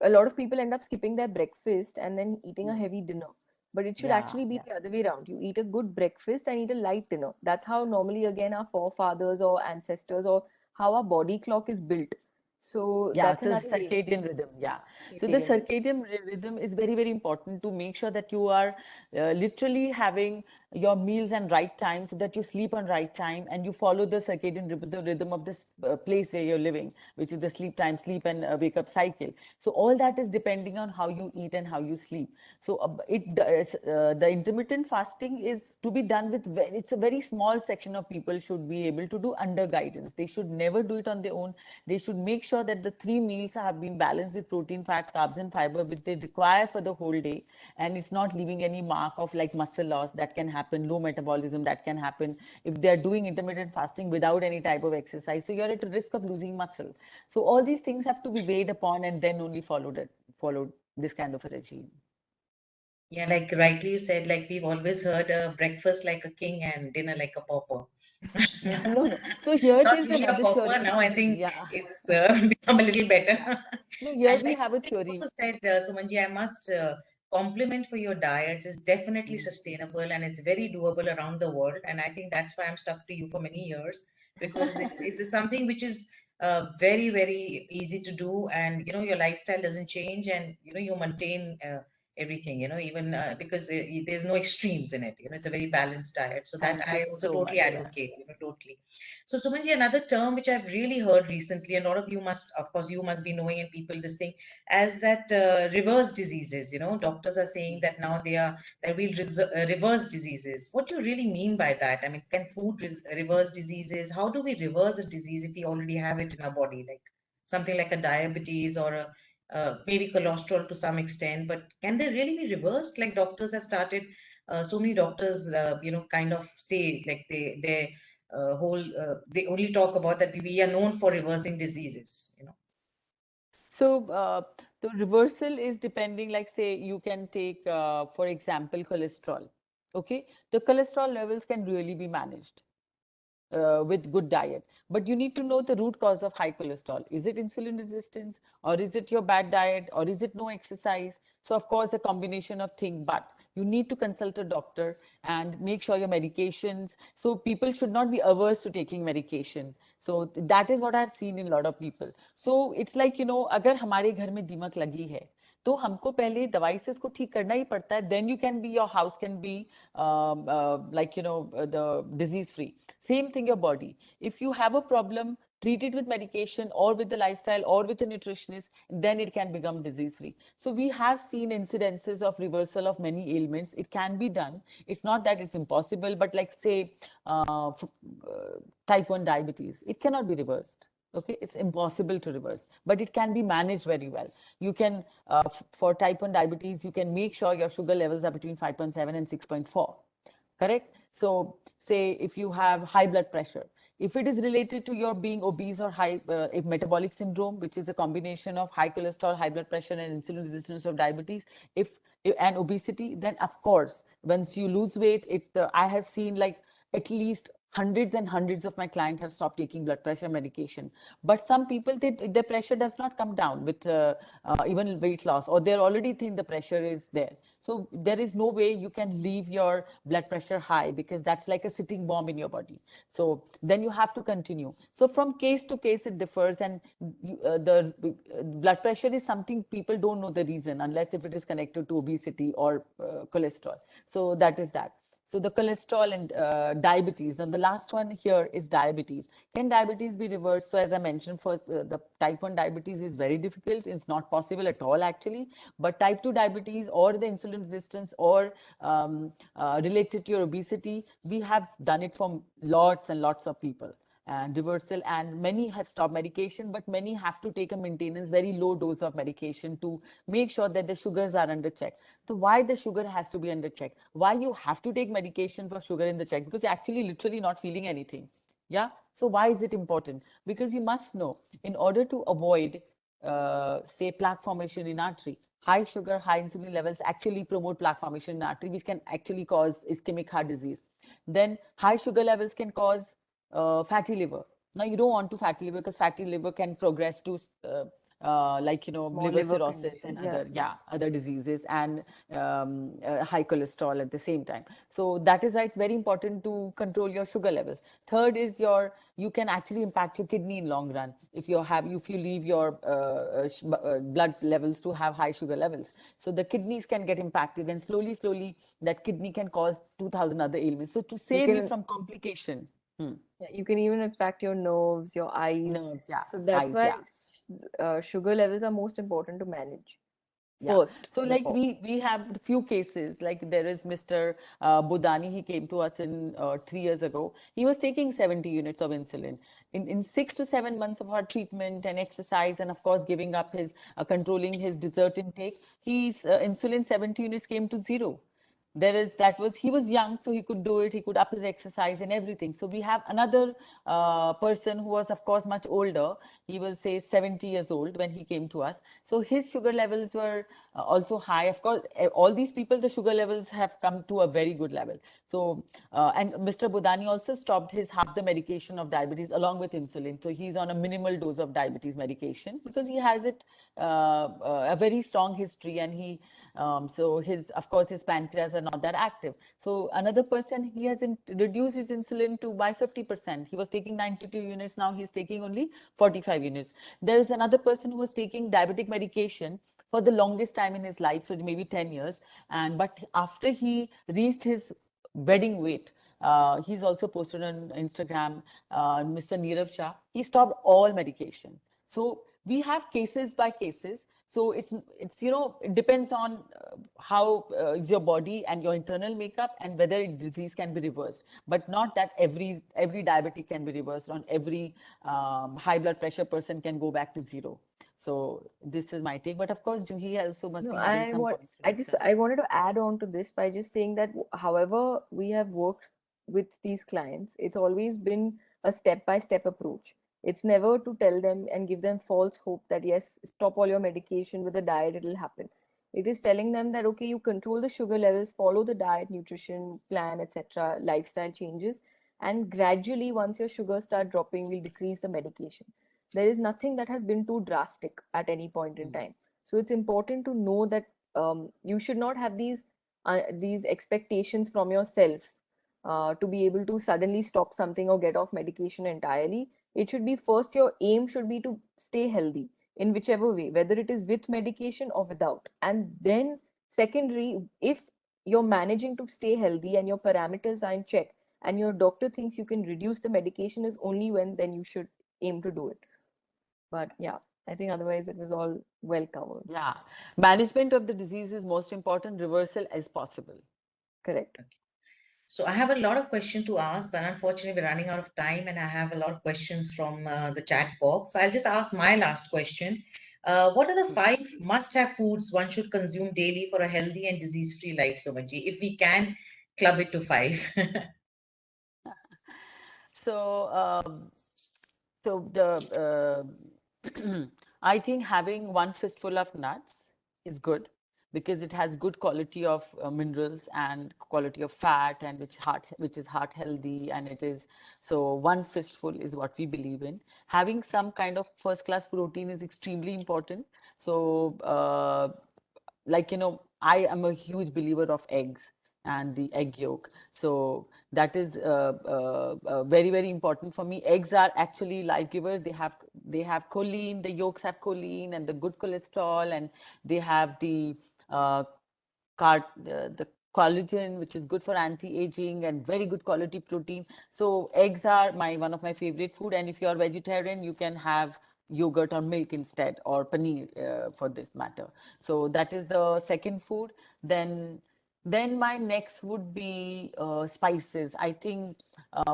a lot of people end up skipping their breakfast and then eating a heavy dinner. but it should Yeah, actually be yeah. the other way around. You eat a good breakfast and eat a light dinner. That's how normally, again, our forefathers or ancestors, or how our body clock is built. So Yeah, that's so another way. circadian rhythm. Yeah. So the Circadian rhythm. circadian rhythm is very, very important to make sure that you are literally having your meals and right time so that you sleep on right time and you follow the circadian rhythm, the rhythm of this place where you're living, which is the sleep time, sleep and wake up cycle. So all that is depending on how you eat and how you sleep. So the intermittent fasting is to be done with it's a very small section of people should be able to do under guidance. They should never do it on their own. They should make sure that the 3 meals have been balanced with protein, fats, carbs, and fiber, which they require for the whole day, and it's not leaving any mark of like muscle loss that can happen, low metabolism that can happen if they are doing intermittent fasting without any type of exercise. So you're at risk of losing muscle. So all these things have to be weighed upon and then only followed this kind of a regime. Yeah, like rightly you said, like we've always heard breakfast like a king and dinner like a pauper. No, no. So here Not there's really a another pauper theory. now. I think Yeah, it's become a little better. yeah. No, here And we like have a you theory. also said, Sumanji, I must compliment for your diet. It's definitely Mm. sustainable and it's very doable around the world. And I think that's why I'm stuck to you for many years because it's something which is very very easy to do, and you know your lifestyle doesn't change, and you know you maintain. Everything, you know, even because there's no extremes in it, you know, it's a very balanced diet, so that Thank you I also so totally much. Yeah. advocate, you know, totally. So Sumanji, another term which I've really heard recently, and a lot of you must, of course, you must be knowing, and people this thing as that reverse diseases. You know, doctors are saying that now they will reverse diseases. What do you really mean by that? I mean, can food reverse diseases? How do we reverse a disease if we already have it in our body, like something like a diabetes or a maybe cholesterol to some extent? But can they really be reversed? Like doctors have started. So many doctors, you know, kind of say like they whole they only talk about that we are known for reversing diseases, you know. So the reversal is depending, like say you can take, for example, cholesterol. Okay, the cholesterol levels can really be managed with good diet, but you need to know the root cause of high cholesterol. Is it insulin resistance, or is it your bad diet, or is it no exercise? So of course a combination of things, but you need to consult a doctor and make sure your medications, so people should not be averse to taking medication. So that is what I've seen in a lot of people. So it's like, you know, अगर हमारे घर में दीमक लगी है तो हमको पहले दवाई से उसको ठीक करना ही पड़ता है, then you can be, your house can be like, you know, the disease free. Same thing your body. If you have a problem, treat it with medication or with the lifestyle or with a nutritionist, then it can become disease free. So we have seen incidences of reversal of many ailments. It can be done. It's not that it's impossible, but like say type 1 diabetes, it cannot be reversed. Okay, it's impossible to reverse, but it can be managed very well. You can, for type 1 diabetes, you can make sure your sugar levels are between 5.7 and 6.4. Correct? So say if you have high blood pressure, if it is related to your being obese or high metabolic syndrome, which is a combination of high cholesterol, high blood pressure, and insulin resistance of diabetes, if and obesity, then of course, once you lose weight, I have seen like at least hundreds and hundreds of my clients have stopped taking blood pressure medication. But some people, their pressure does not come down with even weight loss, or they're already think the pressure is there. So there is no way you can leave your blood pressure high, because that's like a sitting bomb in your body. So then you have to continue. So from case to case it differs, and the blood pressure is something people don't know the reason unless if it is connected to obesity or cholesterol. So that is that. So the cholesterol and diabetes. Then the last one here is diabetes. Can diabetes be reversed? So as I mentioned, first, the type 1 diabetes is very difficult. It's not possible at all actually. But type 2 diabetes or the insulin resistance or related to your obesity, we have done it for lots and lots of people. And reversal, and many have stopped medication, but many have to take a maintenance very low dose of medication to make sure that the sugars are under check. So why the sugar has to be under check? Why you have to take medication for sugar in the check? Because you're actually literally not feeling anything. Yeah. So why is it important? Because you must know, in order to avoid say plaque formation in artery, high sugar, high insulin levels actually promote plaque formation in artery, which can actually cause ischemic heart disease. Then high sugar levels can cause fatty liver. Now you don't want to fatty liver, because fatty liver can progress to like, you know, More liver liver cirrhosis and conditions, yeah. other diseases, and high cholesterol at the same time. So that is why it's very important to control your sugar levels. Third is you can actually impact your kidney in long run if you leave your blood levels to have high sugar levels. So the kidneys can get impacted, and slowly that kidney can cause 2000 other ailments. So to You save you can, from complication. yeah, you can even affect your nerves, your eyes. Nerves, yeah, So that's eyes, why yeah. sugar levels are most important to manage Yeah. first So like before. we have a few cases, like there is Mr. Budani. He came to us in 3 years ago. He was taking 70 units of insulin. In 6 to 7 months of our treatment and exercise, and of course giving up his controlling his dessert intake, his insulin 70 units came to zero. He was young, so he could do it. He could up his exercise and everything. So we have another person who was, of course, much older. He was, say, 70 years old when he came to us. So his sugar levels were also high. Of course, all these people, the sugar levels have come to a very good level. So and Mr. Budani also stopped his half the medication of diabetes along with insulin. So he's on a minimal dose of diabetes medication because he has a very strong history, and so of course his pancreas are not that active. So another person, he has reduced his insulin to by 50%. He was taking 92 units, now he's taking only 45 units. There is another person who was taking diabetic medication for the longest time in his life, so maybe 10 years, but after he reached his wedding weight, he's also posted on Instagram, Mr. Nirav Shah, he stopped all medication. So we have cases by cases. So it depends on how is your body and your internal makeup, and whether disease can be reversed. But not that every diabetic can be reversed, on every high blood pressure person can go back to zero. So this is my take. But of course, Juhi also must No, be having some points to discuss. I wanted to add on to this by just saying that however we have worked with these clients, it's always been a step-by-step approach. It's never to tell them and give them false hope that yes, stop all your medication with the diet, it'll happen. It is telling them that okay, you control the sugar levels, follow the diet, nutrition plan, etc., lifestyle changes, and gradually once your sugars start dropping, we'll decrease the medication. There is nothing that has been too drastic at any point in time. So it's important to know that you should not have these expectations from yourself to be able to suddenly stop something or get off medication entirely. It should be first, your aim should be to stay healthy in whichever way, whether it is with medication or without. And then secondary, if you're managing to stay healthy and your parameters are in check and your doctor thinks you can reduce the medication, is only when then you should aim to do it. But yeah, I think otherwise it was all well covered. Yeah, management of the disease is most important. Reversal is possible. Correct. So I have a lot of questions to ask, but unfortunately we're running out of time, and I have a lot of questions from the chat box. So I'll just ask my last question. What are the 5 must-have foods one should consume daily for a healthy and disease-free life, Somaji? If we can club it to 5. So, the I think having one fistful of nuts is good, because it has good quality of minerals and quality of fat, and which is heart healthy, and it is, so one fistful is what we believe in. Having some kind of first class protein is extremely important. So like, I am a huge believer of eggs and the egg yolk. So that is very, very important for me. Eggs are actually life givers. They have choline. The yolks have choline and the good cholesterol, and they have uh, the collagen, which is good for anti-aging, and very good quality protein. So eggs are one of my favorite food. And if you're vegetarian, you can have yogurt or milk instead, or paneer for this matter. So that is the second food. Then my next would be spices. I think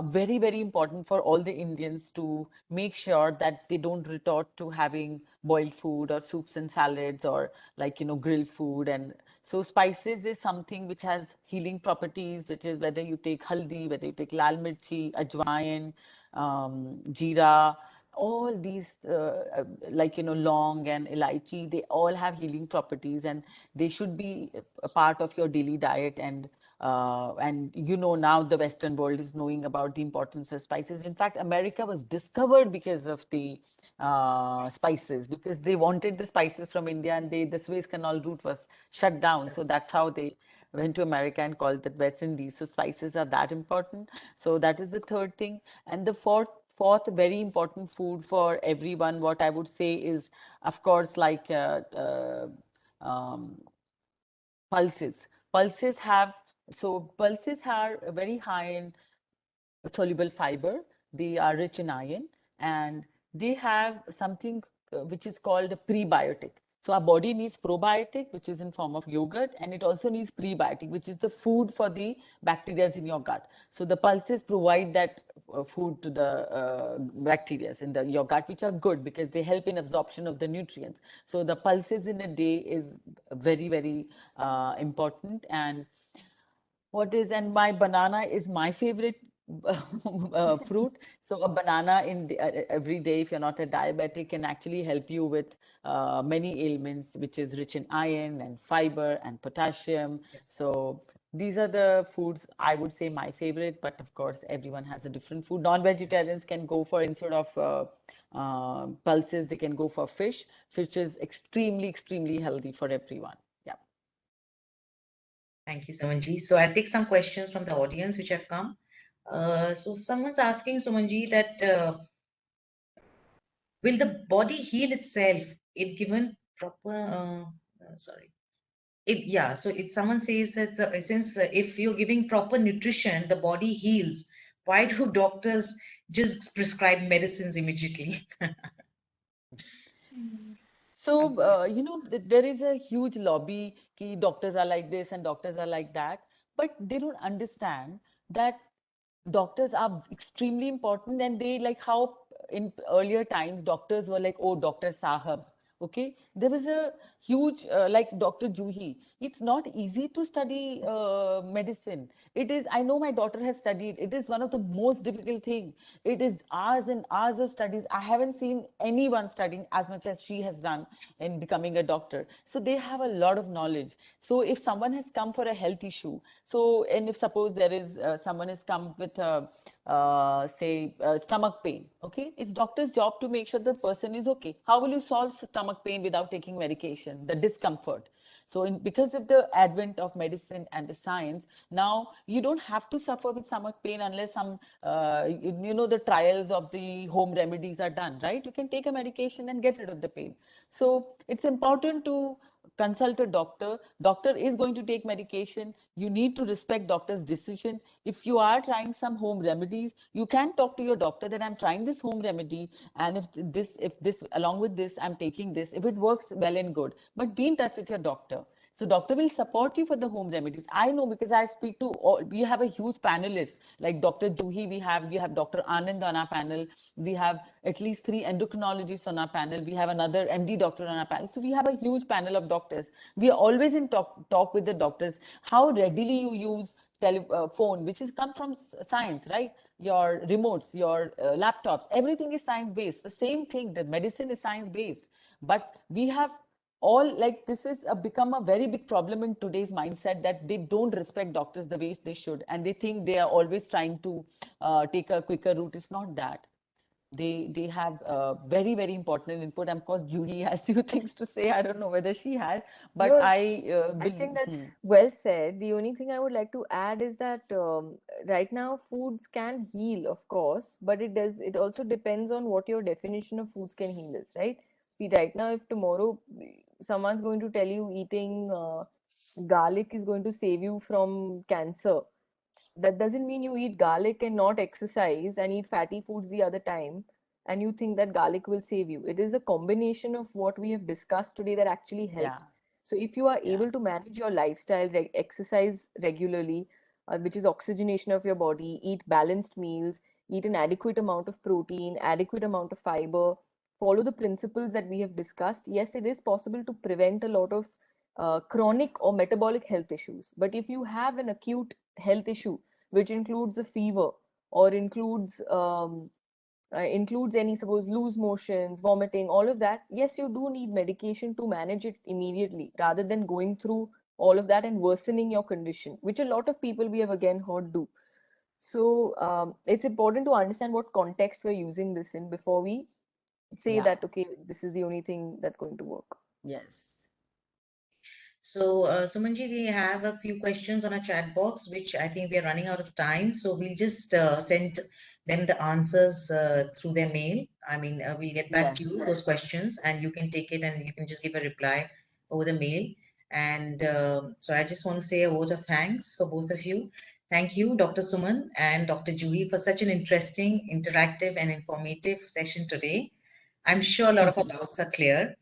very, very important for all the Indians to make sure that they don't resort to having boiled food or soups and salads, or like, grilled food. And so spices is something which has healing properties, which is whether you take haldi, whether you take lal mirchi, ajwain, jeera, all these like, long and elaichi, they all have healing properties, and they should be a part of your daily diet. And And you know, now the Western world is knowing about the importance of spices. In fact, America was discovered because of the spices, because they wanted the spices from India, and the Suez Canal route was shut down. So that's how they went to America and called it West Indies. So spices are that important. So that is the third thing. And the fourth very important food for everyone, what I would say is, of course, like um, pulses. Pulses are very high in soluble fiber. They are rich in iron, and they have something which is called a prebiotic. So our body needs probiotic, which is in form of yogurt, and it also needs prebiotic, which is the food for the bacteria in your gut. So the pulses provide that food to the bacteria in your gut, which are good because they help in absorption of the nutrients. So the pulses in a day is very, very important. And my banana is my favorite fruit. So a banana every day, if you're not a diabetic, can actually help you with many ailments, which is rich in iron and fiber and potassium. So these are the foods I would say my favorite, but of course everyone has a different food. Non-vegetarians can go for, instead of pulses, they can go for fish. Fish is extremely, extremely healthy for everyone. Yeah. Thank you, Sumanji. So I'll take some questions from the audience which have come. So someone's asking Sumanji that will the body heal itself if given proper? Sorry. If someone says that since if you're giving proper nutrition, the body heals. Why do doctors just prescribe medicines immediately? So, there is a huge lobby ki doctors are like this and doctors are like that, but they don't understand that doctors are extremely important, and they, like how in earlier times doctors were like, oh, Dr. Sahab. Okay, there was a huge, like Dr. Juhi. It's not easy to study medicine. It is, I know my daughter has studied, it is one of the most difficult thing. It is hours and hours of studies. I haven't seen anyone studying as much as she has done in becoming a doctor. So they have a lot of knowledge. So if someone has come for a health issue, so, and if suppose there is someone has come with say stomach pain, okay, it's doctor's job to make sure the person is okay. How will you solve stomach pain without taking medication? The discomfort. So because of the advent of medicine and the science, now you don't have to suffer with stomach pain unless some, the trials of the home remedies are done, right? You can take a medication and get rid of the pain. So it's important to consult a doctor. Doctor is going to take medication. You need to respect doctor's decision. If you are trying some home remedies, you can talk to your doctor that I'm trying this home remedy, and if this along with this I'm taking this, if it works, well and good, but be in touch with your doctor. So doctor will support you for the home remedies. I know because I speak to all, we have a huge panelist like Dr. Juhi, we have Dr. Anand on our panel, we have at least 3 endocrinologists on our panel, we have another MD doctor on our panel. So we have a huge panel of doctors. We are always in talk with the doctors. How readily you use phone, which has come from science, right? Your remotes, your laptops, everything is science based. The same thing, the medicine is science based, but we have all, like, this is become a very big problem in today's mindset, that they don't respect doctors the way they should, and they think they are always trying to take a quicker route. It's not that. They have very, very important input. And of course Juhi has few things to say. I don't know whether she has, but No, I I think that's hmm. well said. The only thing I would like to add is that right now foods can heal, of course, but it also depends on what your definition of foods can heal is, right? See, right now, if tomorrow someone's going to tell you eating garlic is going to save you from cancer, that doesn't mean you eat garlic and not exercise and eat fatty foods the other time and you think that garlic will save you. It is a combination of what we have discussed today that actually Yeah, helps. So if you are yeah, able to manage your lifestyle, exercise regularly, which is oxygenation of your body, eat balanced meals, eat an adequate amount of protein, adequate amount of fiber, follow the principles that we have discussed, yes, it is possible to prevent a lot of chronic or metabolic health issues. But if you have an acute health issue, which includes a fever or includes any, suppose, loose motions, vomiting, all of that, yes, you do need medication to manage it immediately rather than going through all of that and worsening your condition, which a lot of people we have again heard do. So it's important to understand what context we're using this in before we say Yeah. that, okay, this is the only thing that's going to work. Yes. So, Sumanji, we have a few questions on our chat box, which I think we are running out of time. So we'll just send them the answers through their mail. I mean, we'll get back to you Yes. those questions, and you can take it and you can just give a reply over the mail. And so I just want to say a word of thanks for both of you. Thank you, Dr. Suman and Dr. Juhi, for such an interesting, interactive, and informative session today. I'm sure a lot of our doubts are clear.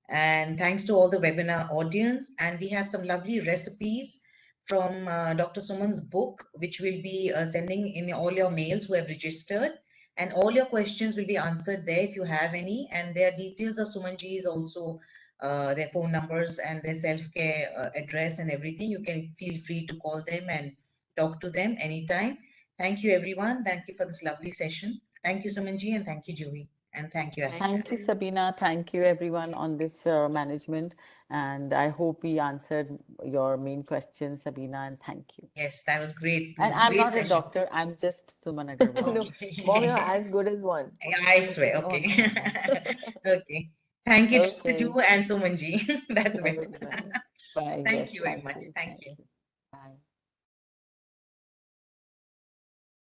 And thanks to all the webinar audience. And we have some lovely recipes from Dr. Suman's book, which we'll be sending in all your mails who have registered. And all your questions will be answered there if you have any. And their details of Sumanji's also, their phone numbers and their self-care address and everything. You can feel free to call them and talk to them anytime. Thank you, everyone. Thank you for this lovely session. Thank you, Sumanji, and thank you, Juhi. And thank you, Astra. Thank you, Sabina. Thank you, everyone, on this management. And I hope we answered your main questions, Sabina, and thank you. Yes, that was great. And I'm Great not a session. doctor, I'm just Suman Agarwal. No, Mom, you're as good as one. I swear. Okay. Okay. Thank you, Dr. Okay. Ju and Sumanji. That's better. Okay. Bye. Thank Yes, you very thank much. you. Thank you. you.